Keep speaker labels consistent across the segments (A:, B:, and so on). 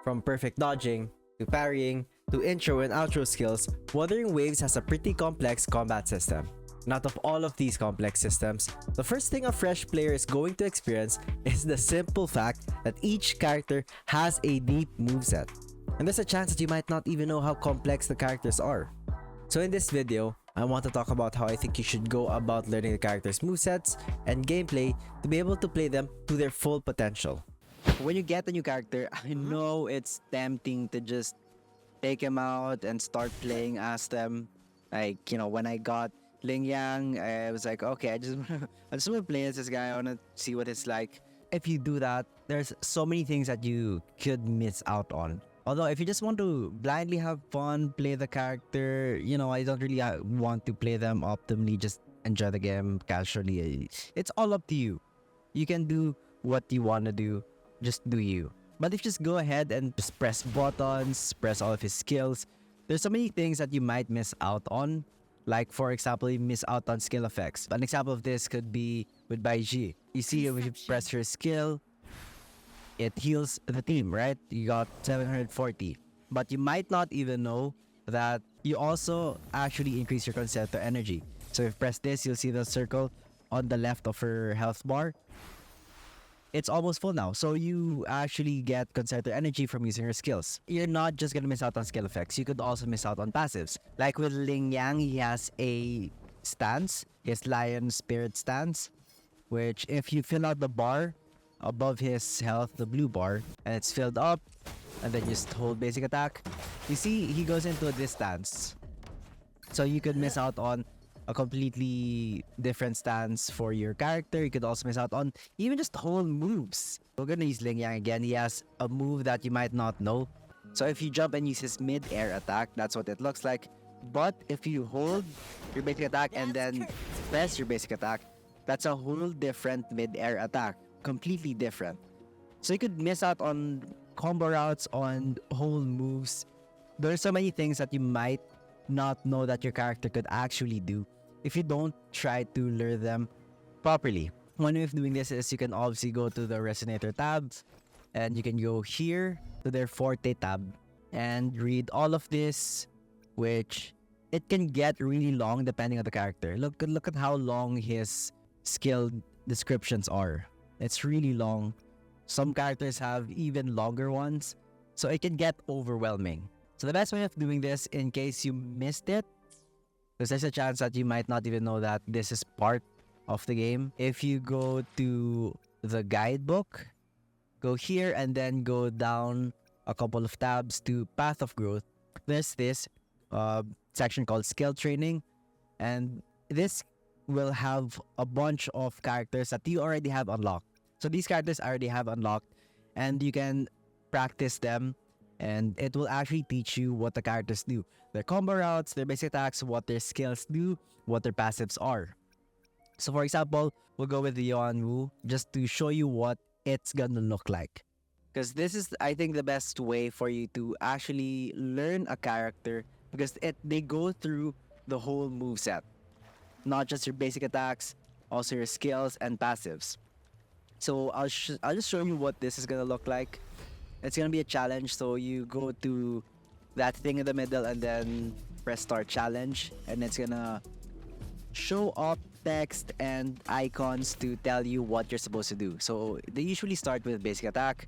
A: From perfect dodging, to parrying, to intro and outro skills, Wuthering Waves has a pretty complex combat system. And out of all of these complex systems, the first thing a fresh player is going to experience is the simple fact that each character has a deep moveset. And there's a chance that you might not even know how complex the characters are. So in this video, I want to talk about how I think you should go about learning the characters' movesets and gameplay to be able to play them to their full potential.
B: When you get a new character, I know it's tempting to just take him out and start playing as them. Like, when I got Ling Yang, I was like, okay, I just want to play as this guy. I want to see what it's like.
A: If you do that, there's so many things that you could miss out on. Although if you just want to blindly have fun, play the character, I don't really want to play them optimally, just enjoy the game casually. It's all up to you. You can do what you want to do, just do you. But if you just go ahead and just press buttons, press all of his skills, there's so many things that you might miss out on. Like, for example, you miss out on skill effects. An example of this could be with Baiji. You see, when you press her skill, it heals the team, right? You got 740. But you might not even know that you also actually increase your concentrator energy. So if you press this, you'll see the circle on the left of her health bar. It's almost full now. So you actually get concentrator energy from using her skills. You're not just gonna miss out on skill effects. You could also miss out on passives. Like with Ling Yang, he has a stance, his Lion Spirit stance, which if you fill out the bar above his health, the blue bar, and it's filled up, and then just hold basic attack, you see he goes into this stance. So you could miss out on a completely different stance for your character. You could also miss out on even just whole moves. We're gonna use Ling Yang again. He has a move that you might not know. So if you jump and use his mid-air attack, that's what it looks like. But if you hold your basic attack and then press your basic attack, that's a whole different mid-air attack. Completely different. So you could miss out on combo routes, on whole moves. There's so many things that you might not know that your character could actually do if you don't try to learn them properly. One way of doing this is you can obviously go to the Resonator tab, and you can go here to their Forte tab and read all of this, which it can get really long depending on the character. Look at how long his skill descriptions are. It's really long. Some characters have even longer ones, so it can get overwhelming. So the best way of doing this, in case you missed it, because there's a chance that you might not even know that this is part of the game. If you go to the guidebook, go here and then go down a couple of tabs to Path of Growth. There's this section called Skill Training, and this will have a bunch of characters that you already have unlocked. So these characters I already have unlocked, and you can practice them, and it will actually teach you what the characters do. Their combo routes, their basic attacks, what their skills do, what their passives are. So for example, we'll go with the Yuan Wu just to show you what it's gonna look like. Because this is, I think, the best way for you to actually learn a character, because they go through the whole moveset. Not just your basic attacks, also your skills and passives. So I'll just show you what this is gonna look like. It's gonna be a challenge, so you go to that thing in the middle and then press start challenge, and it's gonna show up text and icons to tell you what you're supposed to do. So they usually start with basic attack,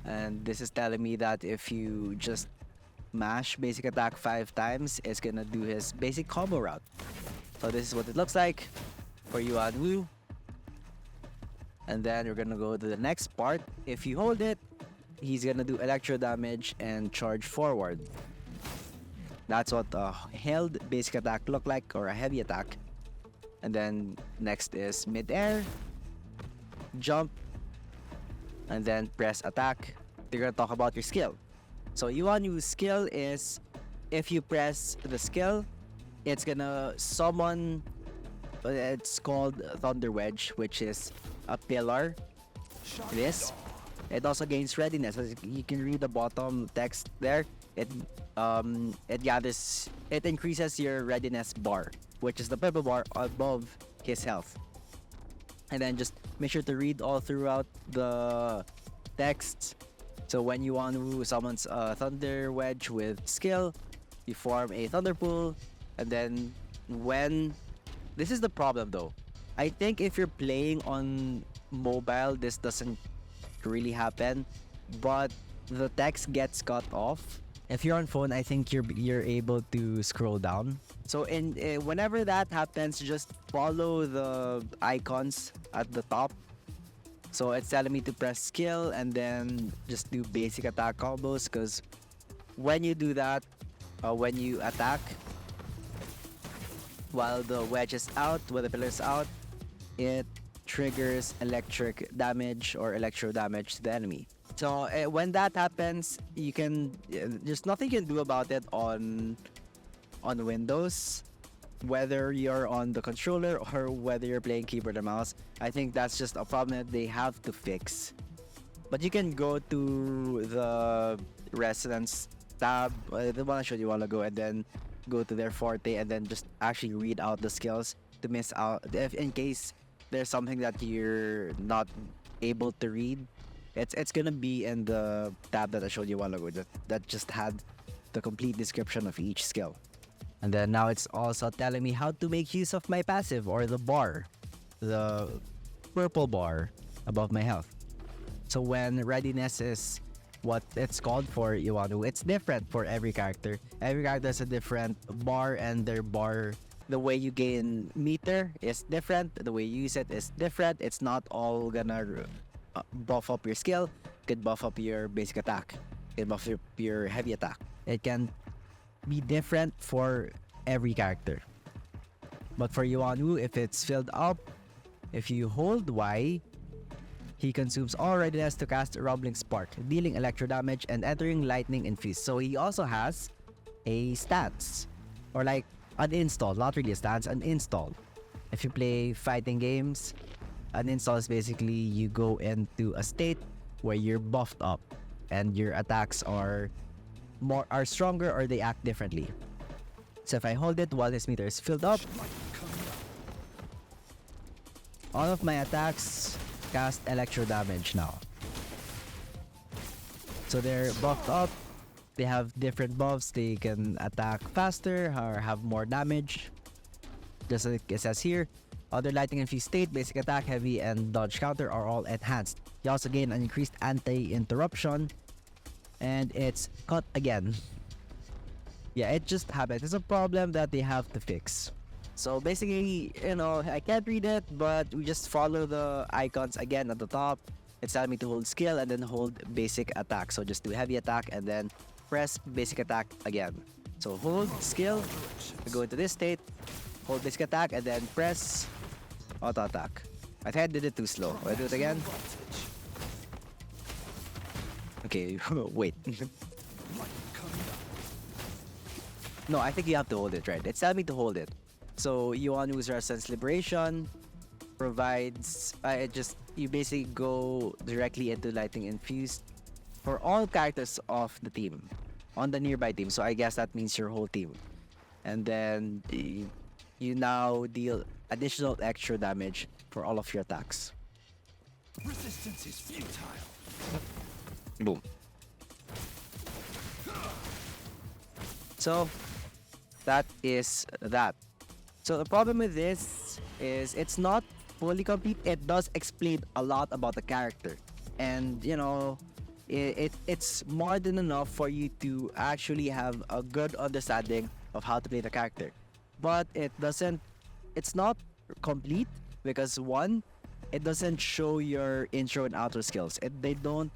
A: and this is telling me that if you just mash basic attack 5 times, it's gonna do his basic combo route. So this is what it looks like for Yuan Wu. And then we're gonna go to the next part. If you hold it, he's gonna do electro damage and charge forward. That's what a held basic attack look like, or a heavy attack. And then next is mid-air, jump, and then press attack. They're gonna talk about your skill. So Yuan Wu's skill is, if you press the skill, it's gonna summon, it's called Thunder Wedge, which is a pillar. This. It also gains readiness. As you can read the bottom text there. It increases your readiness bar, which is the purple bar above his health. And then just make sure to read all throughout the texts
B: So when you want to summon a Thunder Wedge with skill, you form a Thunder Pool, and then when this is the problem though. I think if you're playing on mobile, this doesn't really happen, but the text gets cut off.
A: If you're on phone, I think you're able to scroll down.
B: So whenever that happens, just follow the icons at the top. So it's telling me to press skill and then just do basic attack combos, because when you do that, when you attack while the wedge is out, while the pillar is out, it triggers electric damage or electro damage to the enemy. So when that happens, you can there's nothing you can do about it on Windows, whether you're on the controller or whether you're playing keyboard or mouse. I think that's just a problem that they have to fix. But you can go to the Residence tab, the one I showed you a while ago, and then go to their Forte and then just actually read out the skills to miss out if in case there's something that you're not able to read. It's gonna be in the tab that I showed you a while ago that just had the complete description of each skill.
A: And then now it's also telling me how to make use of my passive, or the bar, the purple bar above my health. So when readiness is what it's called for Iwanu, it's different for every character. Every character has a different bar, and their bar,
B: The way you gain meter is different. The way you use it is different. It's not all gonna buff up your skill. It could buff up your basic attack. It could buff up your heavy attack.
A: it can be different for every character. But for Iwanu, if it's filled up, if you hold Y, he consumes all readiness to cast a Rumbling Spark, dealing electro damage and entering Lightning Infuse. So he also has a stance, or like an install, not really a stance, an install. If you play fighting games, an install is basically you go into a state where you're buffed up and your attacks are stronger, or they act differently. So if I hold it while this meter is filled up, all of my attacks cast electro damage now. So they're buffed up. They have different buffs. They can attack faster or have more damage. Just like it says here, other lightning infused state, basic attack, heavy, and dodge counter are all enhanced. You also gain an increased anti-interruption, and it's cut again. Yeah, it just happens. It's a problem that they have to fix.
B: So basically, I can't read it, but we just follow the icons again at the top. It's telling me to hold skill and then hold basic attack. So just do heavy attack and then press basic attack again. So hold skill, go into this state, hold basic attack, and then press auto attack. I think I did it too slow. I'll do it again. Okay, wait. No, I think you have to hold it, right? It's telling me to hold it. So Yuanu's Resistance Liberation provides you basically go directly into Lightning Infused for all characters of the team on the nearby team. So I guess that means your whole team. And then you now deal additional extra damage for all of your attacks.
C: Resistance is futile.
B: Boom. So that is that. So the problem with this is it's not fully complete. It does explain a lot about the character, and it's more than enough for you to actually have a good understanding of how to play the character. But it's not complete because one, it doesn't show your intro and outro skills. They don't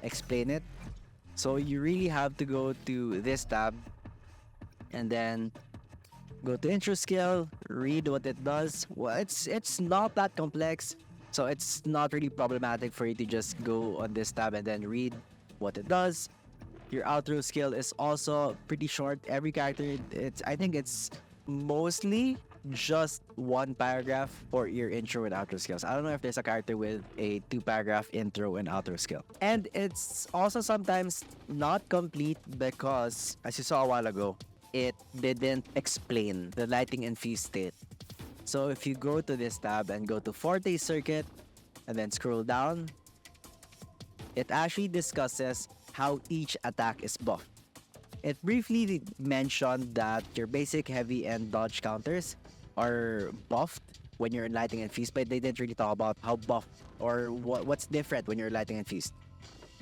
B: explain it. So you really have to go to this tab and then go to intro skill, read what it does. Well, it's not that complex, so it's not really problematic for you to just go on this tab and then read what it does. Your outro skill is also pretty short. Every character, I think it's mostly just one paragraph for your intro and outro skills. I don't know if there's a character with a 2-paragraph intro and outro skill. And it's also sometimes not complete because, as you saw a while ago, it didn't explain the Lightning Infused state. So if you go to this tab and go to Forte Circuit and then scroll down, it actually discusses how each attack is buffed. It briefly mentioned that your basic heavy and dodge counters are buffed when you're in Lightning and Feast, but they didn't really talk about how buffed or what's different when you're Lightning and Feast.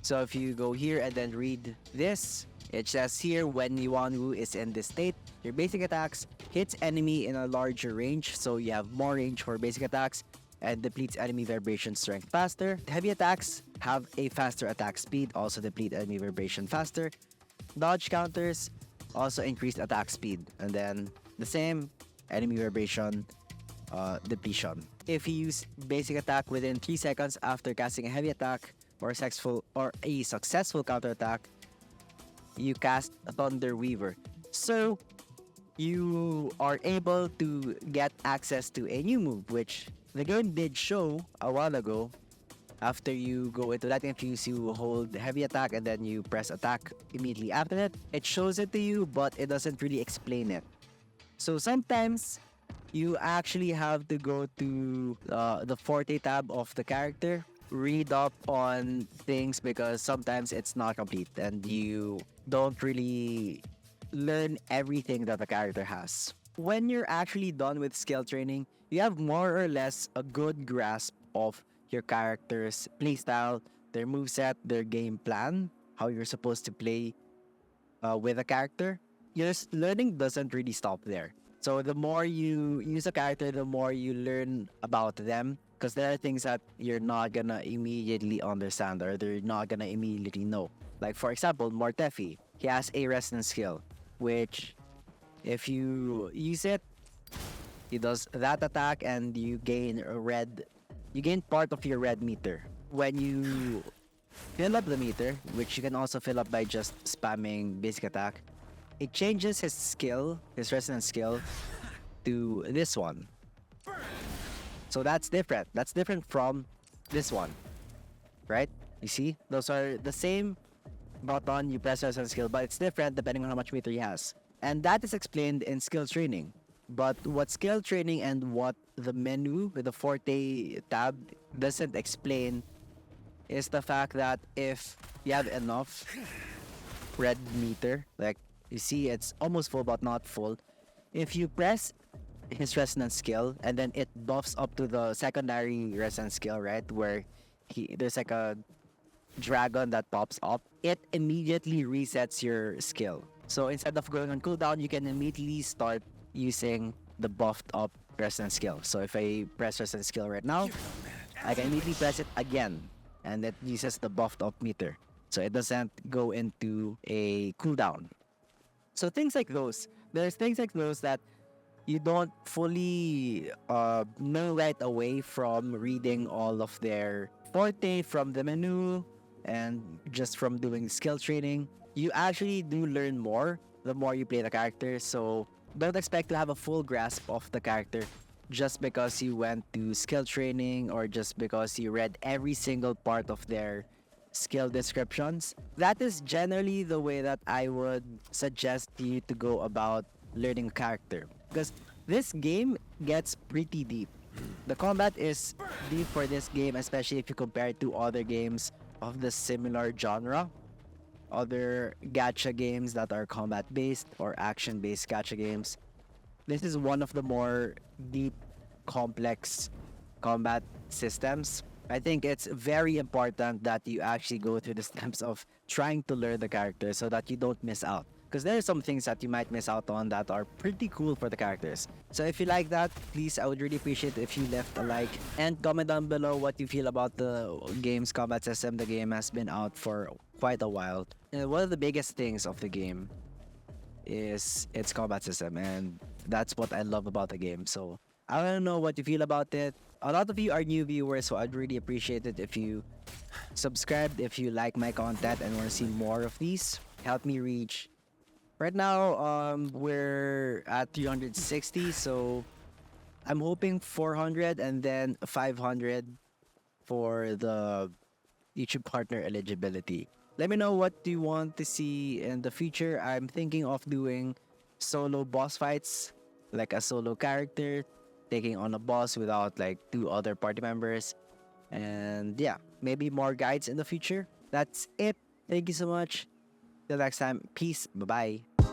B: So if you go here and then read this, it says here when Yuanwu is in this state, your basic attacks hits enemy in a larger range, so you have more range for basic attacks and depletes enemy vibration strength faster. Heavy attacks have a faster attack speed, also deplete enemy vibration faster. Dodge counters also increase attack speed, and then the same enemy vibration depletion. If you use basic attack within 3 seconds after casting a heavy attack or a successful counterattack, you cast a Thunder Weaver. So you are able to get access to a new move, which the game did show a while ago. After you go into Lightning Fuse, you hold heavy attack and then you press attack immediately after that. It shows it to you, but it doesn't really explain it. So sometimes you actually have to go to the Forte tab of the character, read up on things because sometimes it's not complete and you don't really learn everything that the character has. When you're actually done with skill training, you have more or less a good grasp of your character's playstyle, their moveset, their game plan, how you're supposed to play with a character. Your learning doesn't really stop there. So the more you use a character, the more you learn about them. Because there are things that you're not gonna immediately understand or they're not gonna immediately know. Like for example, Mortefi, he has a resonance skill, which if you use it, he does that attack and you gain part of your red meter. When you fill up the meter, which you can also fill up by just spamming basic attack, it changes his skill, his resonance skill, to this one. So that's different. That's different from this one, right? You see, those are the same button, you press resonance skill, but it's different depending on how much meter he has. And that is explained in skill training. But what skill training and what the menu with the Forte tab doesn't explain is the fact that if you have enough red meter, like you see it's almost full but not full, if you press his resonance skill and then it buffs up to the secondary resonance skill, right, where there's like a dragon that pops up, it immediately resets your skill. So instead of going on cooldown, you can immediately start using the buffed up resonance skill. So if I press resonance skill right now, I can immediately press it again and it uses the buffed up meter. So it doesn't go into a cooldown. So things like those. There's things like those that you don't fully know right away from reading all of their Forte from the menu and just from doing skill training. You actually do learn more the more you play the character. So don't expect to have a full grasp of the character just because you went to skill training or just because you read every single part of their skill descriptions. That is generally the way that I would suggest you to go about learning a character, because this game gets pretty deep. The combat is deep for this game, especially if you compare it to other games of the similar genre. Other gacha games that are combat based or action based gacha games. This is one of the more deep, complex combat systems. I think it's very important that you actually go through the steps of trying to learn the character so that you don't miss out. Because there are some things that you might miss out on that are pretty cool for the characters. So if you like that, please, I would really appreciate it if you left a like and comment down below what you feel about the game's combat system. The game has been out for quite a while. And one of the biggest things of the game is its combat system, and that's what I love about the game. So I don't know what you feel about it. A lot of you are new viewers, so I'd really appreciate it if you subscribed, if you like my content and want to see more of these. Help me reach. Right now, we're at 360, so I'm hoping 400 and then 500 for the YouTube partner eligibility. Let me know what you want to see in the future. I'm thinking of doing solo boss fights, like a solo character taking on a boss without like 2 other party members. And yeah, maybe more guides in the future. That's it. Thank you so much. Till next time. Peace. Bye bye.